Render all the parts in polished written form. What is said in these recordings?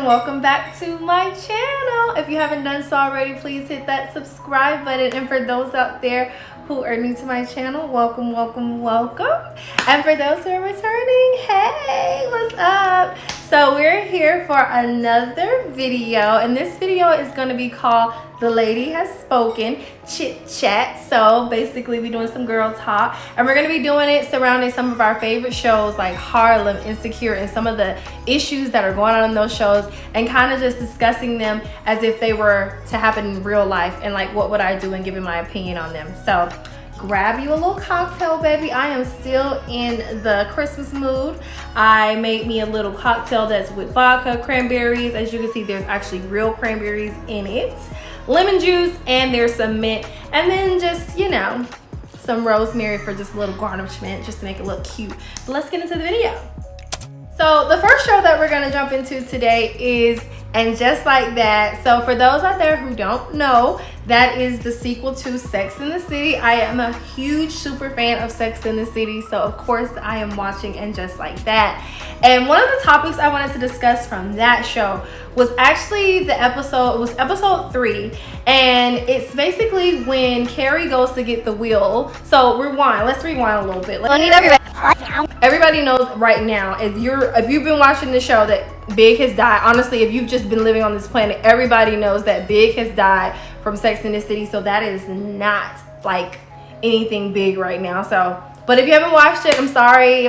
and welcome back to my channel. If you haven't done so already, please hit that subscribe button. And for those out there who are new to my channel, welcome, welcome, welcome. And for those who are returning, hey, what's up? So we're here for another video, and this video is going to be called The Lady Has Spoken Chit Chat. So basically we're doing some girl talk, and we're going to be doing it surrounding some of our favorite shows like Harlem, Insecure, and some of the issues that are going on in those shows, and kind of just discussing them as if they were to happen in real life, and like what would I do and giving my opinion on them. So grab you a little cocktail, baby. I am still in the Christmas mood. I made me a little cocktail that's with vodka, cranberries. As you can see, there's actually real cranberries in it, lemon juice, and there's some mint, and then just, you know, some rosemary for just a little garnishment, just to make it look cute. But let's get into the video. So the first show that we're gonna jump into today is And Just Like That. So for those out there who don't know, that is the sequel to Sex and the City. I am a huge super fan of Sex and the City, so of course I am watching And Just Like That. And one of the topics I wanted to discuss from that show was actually the episode, it was episode 3, and it's basically when Carrie goes to get the wheel. So rewind, let's rewind a little bit. Everybody knows right now, if you've been watching the show, that Big has died. Honestly, if you've just been living on this planet, everybody knows that Big has died from Sex and the City. So that is not like anything big right now. So, but if you haven't watched it, I'm sorry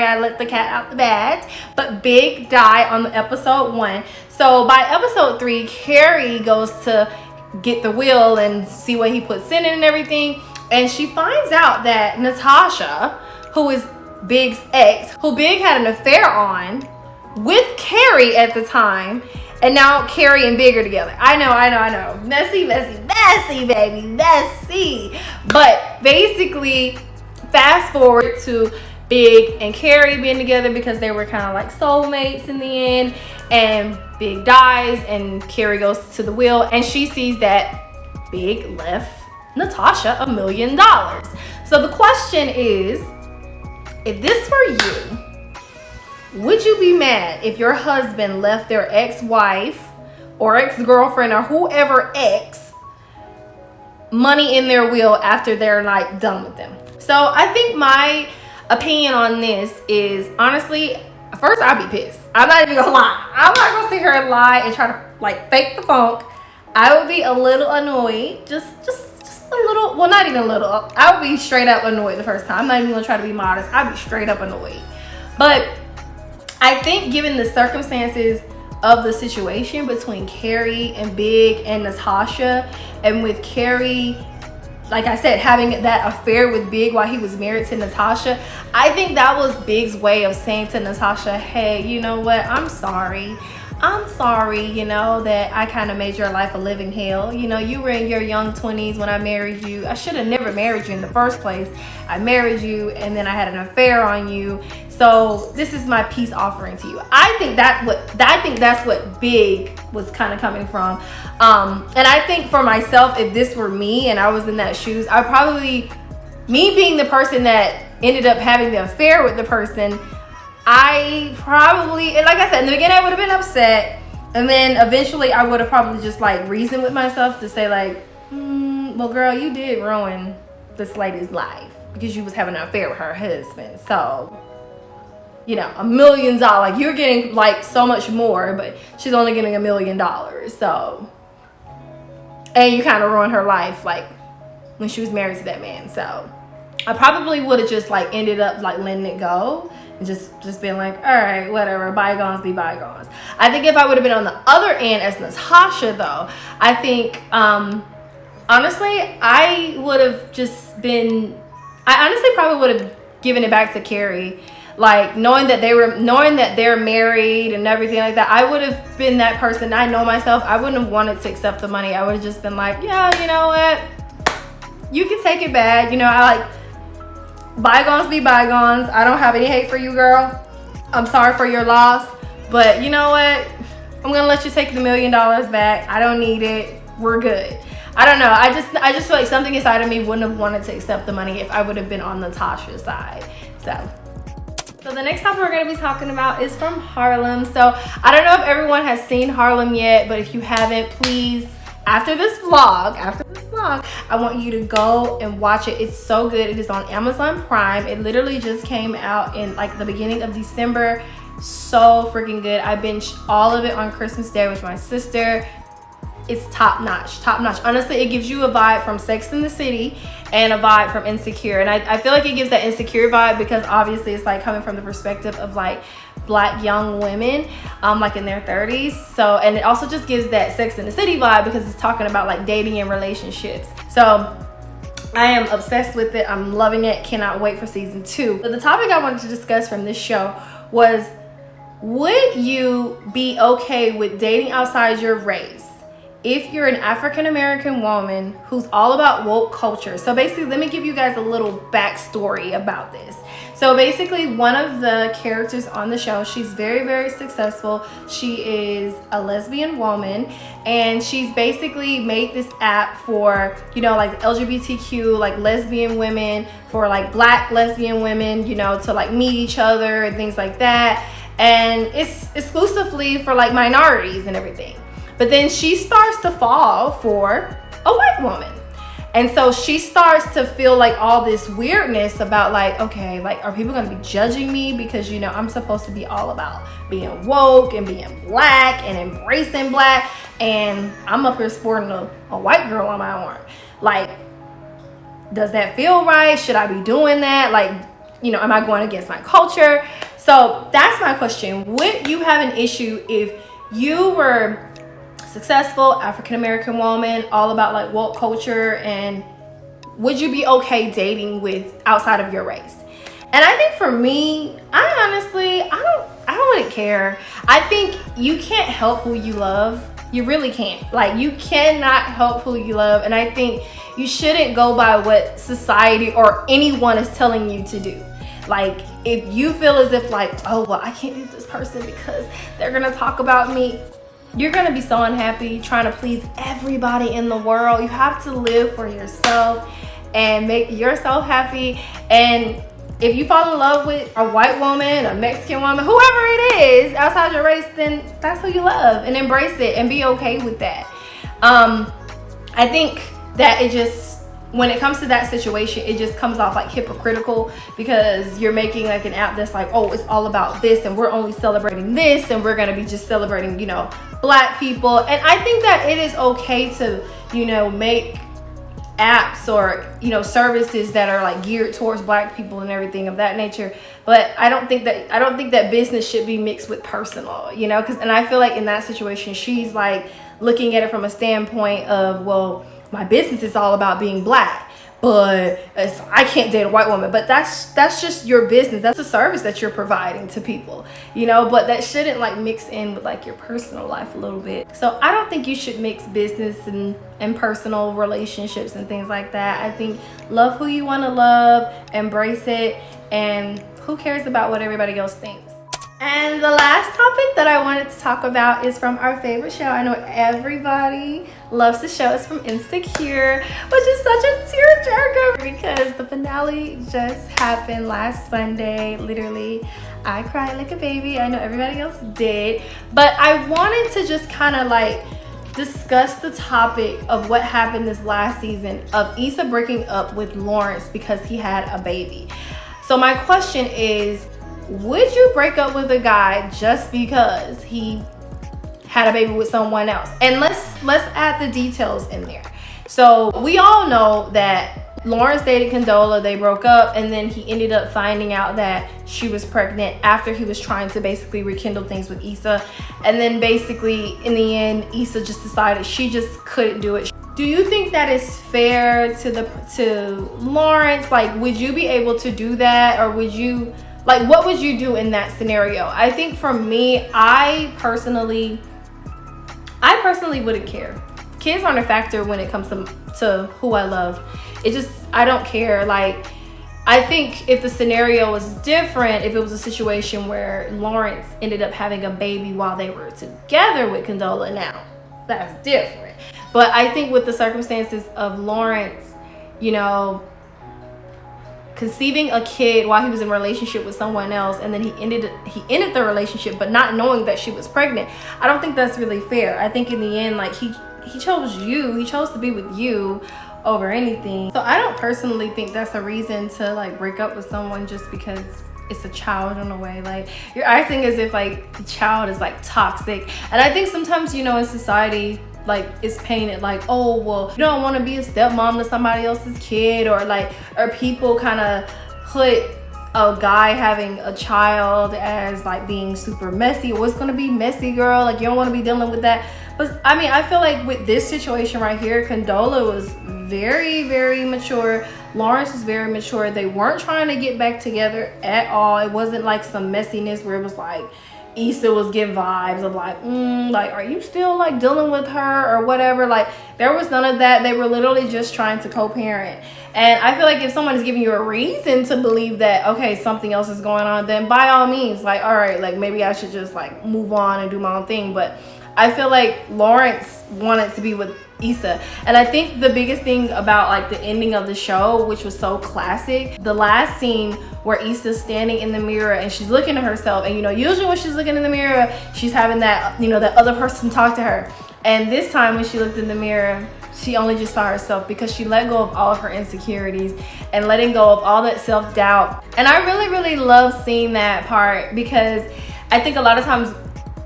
I let the cat out the bag. But Big died on episode 1. So by episode 3, Carrie goes to get the wheel and see what he puts in it and everything, and she finds out that Natasha, who is Big's ex, who Big had an affair on with Carrie at the time, and now Carrie and Big are together. I know. Messy, baby, messy. But basically, fast forward to Big and Carrie being together because they were kind of like soulmates in the end, and Big dies and Carrie goes to the wheel, and she sees that Big left Natasha $1 million. So the question is, if this were you, would you be mad if your husband left their ex-wife or ex-girlfriend or whoever ex money in their will after they're like done with them? So I think my opinion on this is, honestly, first I'd be pissed. I'm not even gonna lie. I'm not gonna sit here and lie and try to like fake the funk. I would be a little annoyed, just a little, well, not even a little. I would be straight up annoyed the first time. I'm not even gonna try to be modest. I'd be straight up annoyed. But I think given the circumstances of the situation between Carrie and Big and Natasha, and with Carrie, like I said, having that affair with Big while he was married to Natasha, I think that was Big's way of saying to Natasha, hey, you know what, I'm sorry, you know, that I kind of made your life a living hell. You know, you were in your young 20s when I married you. I should have never married you in the first place. I married you and then I had an affair on you. So this is my peace offering to you. I think that's what Big was kind of coming from. And I think for myself, if this were me and I was in that shoes, I probably, me being the person that ended up having the affair with the person, I probably, and like I said, in the beginning I would have been upset, and then eventually I would have probably just like reasoned with myself to say like, well girl, you did ruin this lady's life because you was having an affair with her husband. So, you know, $1 million, like you're getting like so much more, but she's only getting $1 million. So, and you kind of ruined her life like when she was married to that man. So I probably would have just like ended up like letting it go and just been like, all right, whatever, bygones be bygones. I think if I would have been on the other end as Natasha though, I think honestly I would have just been, I honestly probably would have given it back to Carrie, like knowing that they're married and everything like that. I would have been that person. I know myself, I wouldn't have wanted to accept the money. I would have just been like, yeah, you know what, you can take it back. You know, I like, bygones be bygones. I don't have any hate for you, girl. I'm sorry for your loss, but you know what, I'm gonna let you take the $1 million back. I don't need it. We're good. I don't know, I just feel like something inside of me wouldn't have wanted to accept the money if I would have been on Natasha's side. So So the next topic we're going to be talking about is from Harlem. So I don't know if everyone has seen Harlem yet, but if you haven't, please, after this vlog, I want you to go and watch it. It's so good. It is on Amazon Prime. It literally just came out in like the beginning of December. So freaking good. I binged all of it on Christmas Day with my sister. It's top notch. Honestly, it gives you a vibe from Sex and the City and a vibe from Insecure. And I feel like it gives that Insecure vibe because obviously it's like coming from the perspective of like Black young women, like in their 30s. So, and it also just gives that Sex and the City vibe because it's talking about like dating and relationships. So I am obsessed with it. I'm loving it. Cannot wait for season 2. But the topic I wanted to discuss from this show was, would you be okay with dating outside your race if you're an African American woman who's all about woke culture? So basically, let me give you guys a little backstory about this. So basically, one of the characters on the show, she's very, very successful. She is a lesbian woman, and she's basically made this app for, you know, like LGBTQ, like lesbian women, for like Black lesbian women, you know, to like meet each other and things like that. And it's exclusively for like minorities and everything. But then she starts to fall for a white woman. And so she starts to feel like all this weirdness about like, okay, like, are people gonna be judging me because, you know, I'm supposed to be all about being woke and being Black and embracing Black, and I'm up here sporting a white girl on my arm. Like, does that feel right? Should I be doing that? Like, you know, am I going against my culture? So that's my question. Would you have an issue if you were successful African American woman, all about like woke culture, and would you be okay dating with outside of your race? And I think for me, I honestly, I don't really care. I think you can't help who you love. You really can't. Like, you cannot help who you love. And I think you shouldn't go by what society or anyone is telling you to do. Like, if you feel as if like, oh, well, I can't do this person because they're gonna talk about me, you're gonna be so unhappy trying to please everybody in the world. You have to live for yourself and make yourself happy. And if you fall in love with a white woman, a Mexican woman, whoever it is outside your race, then that's who you love, and embrace it and be okay with that. I think that it just, when it comes to that situation, it just comes off like hypocritical because you're making like an app that's like, oh, it's all about this and we're only celebrating this and we're gonna be just celebrating, you know, Black people. And I think that it is okay to, you know, make apps or, you know, services that are like geared towards Black people and everything of that nature. But I don't think that business should be mixed with personal, you know, and I feel like in that situation, she's like looking at it from a standpoint of, well, my business is all about being Black, but I can't date a white woman. But that's just your business. That's a service that you're providing to people, you know, but that shouldn't like mix in with like your personal life a little bit. So I don't think you should mix business and personal relationships and things like that. I think love who you want to love, embrace it, and who cares about what everybody else thinks. And the last topic that I wanted to talk about is from our favorite show. I know everybody loves the show. It's from Insecure, which is such a tearjerker because the finale just happened last Sunday. Literally, I cried like a baby. I know everybody else did. But I wanted to just kind of like discuss the topic of what happened this last season of Issa breaking up with Lawrence because he had a baby. So my question is, would you break up with a guy just because he had a baby with someone else? And let's add the details in there. So we all know that Lawrence dated Condola, they broke up, and then he ended up finding out that she was pregnant after he was trying to basically rekindle things with Issa. And then basically in the end, Issa just decided she just couldn't do it. Do you think that is fair to Lawrence? Like, would you be able to do that, or would you, like, what would you do in that scenario? I think for me, I personally wouldn't care. Kids aren't a factor when it comes to who I love. I don't care. Like, I think if the scenario was different, if it was a situation where Lawrence ended up having a baby while they were together with Condola, now that's different. But I think with the circumstances of Lawrence, you know, conceiving a kid while he was in a relationship with someone else, and then he ended the relationship but not knowing that she was pregnant. I don't think that's really fair. I think in the end, like, he chose you. He chose to be with you over anything. So I don't personally think that's a reason to like break up with someone just because it's a child in a way. Like, you're acting as if like the child is like toxic. And I think sometimes, you know, in society, like, it's painted like, oh, well, you don't want to be a stepmom to somebody else's kid, or people kind of put a guy having a child as like being super messy. Or it's gonna be messy, girl, like you don't want to be dealing with that. But I mean, I feel like with this situation right here, Condola was very, very mature. Lawrence was very mature. They weren't trying to get back together at all. It wasn't like some messiness where it was like Issa was getting vibes of like, like, are you still like dealing with her or whatever? Like, there was none of that. They were literally just trying to co-parent. And I feel like if someone is giving you a reason to believe that, okay, something else is going on, then by all means, like, all right, like maybe I should just like move on and do my own thing. But I feel like Lawrence wanted to be with Issa. And I think the biggest thing about like the ending of the show, which was so classic, the last scene where Issa's standing in the mirror and she's looking at herself, and you know, usually when she's looking in the mirror, she's having that, you know, that other person talk to her. And this time when she looked in the mirror, she only just saw herself, because she let go of all of her insecurities and letting go of all that self-doubt. And I really, really love seeing that part, because I think a lot of times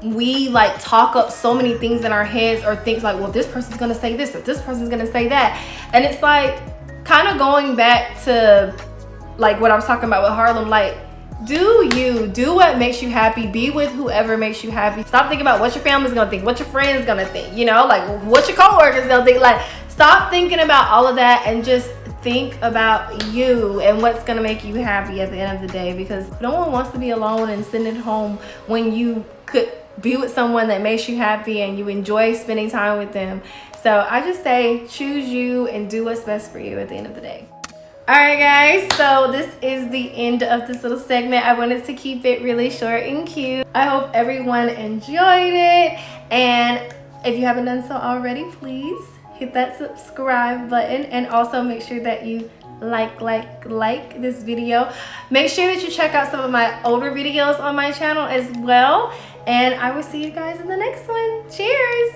we like talk up so many things in our heads, or things like, well, this person's gonna say this or this person's gonna say that. And it's like kind of going back to like what I was talking about with Harlem. Like, do what makes you happy, be with whoever makes you happy. Stop thinking about what your family's gonna think, what your friends gonna think, you know, like what your co-workers gonna think. Like, stop thinking about all of that and just think about you and what's gonna make you happy at the end of the day, because no one wants to be alone and sitting at home when you could be with someone that makes you happy and you enjoy spending time with them. So I just say choose you and do what's best for you at the end of the day. All right, guys, so this is the end of this little segment. I wanted to keep it really short and cute. I hope everyone enjoyed it, and if you haven't done so already, please hit that subscribe button, and also make sure that you like this video. Make sure that you check out some of my older videos on my channel as well, and I will see you guys in the next one. Cheers.